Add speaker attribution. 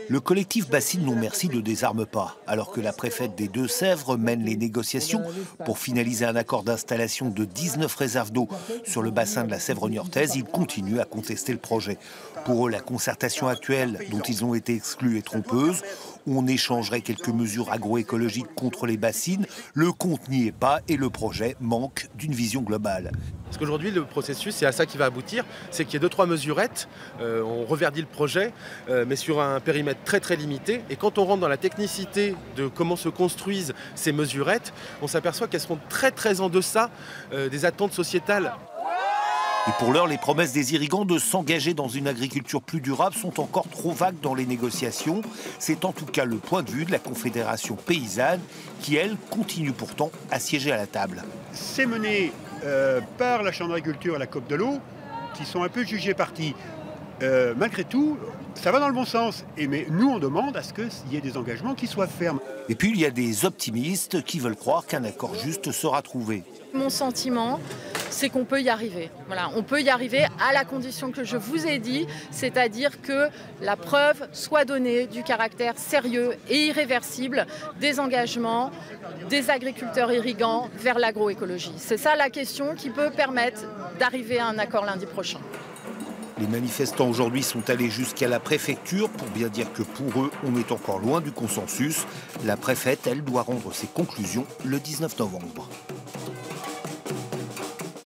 Speaker 1: Le collectif Bassines Non Merci ne désarme pas. Alors que la préfète des Deux-Sèvres mène les négociations pour finaliser un accord d'installation de 19 réserves d'eau sur le bassin de la Sèvre niortaise, ils continuent à contester le projet. Pour eux, la concertation actuelle, dont ils ont été exclus, est trompeuse. On échangerait quelques mesures agroécologiques contre les bassines. Le compte n'y est pas et le projet manque d'une vision globale.
Speaker 2: Parce qu'aujourd'hui, le processus, c'est à ça qui va aboutir, c'est qu'il y a 2-3 mesurettes, on reverdit le projet, mais sur un périmètre très très limité. Et quand on rentre dans la technicité de comment se construisent ces mesurettes, on s'aperçoit qu'elles seront très très en deçà des attentes sociétales.
Speaker 1: Et pour l'heure, les promesses des irrigants de s'engager dans une agriculture plus durable sont encore trop vagues dans les négociations. C'est en tout cas le point de vue de la Confédération paysanne qui, elle, continue pourtant à siéger à la table.
Speaker 3: C'est mené par la Chambre d'agriculture et la COP de l'eau, qui sont un peu jugés partis. Malgré tout, ça va dans le bon sens. Mais nous, on demande à ce qu'il y ait des engagements qui soient fermes.
Speaker 1: Et puis, il y a des optimistes qui veulent croire qu'un accord juste sera trouvé.
Speaker 4: Mon sentiment, c'est qu'on peut y arriver. Voilà, on peut y arriver à la condition que je vous ai dit, c'est-à-dire que la preuve soit donnée du caractère sérieux et irréversible des engagements des agriculteurs irrigants vers l'agroécologie. C'est ça la question qui peut permettre d'arriver à un accord lundi prochain.
Speaker 1: Les manifestants aujourd'hui sont allés jusqu'à la préfecture pour bien dire que pour eux, on est encore loin du consensus. La préfète, elle, doit rendre ses conclusions le 19 novembre.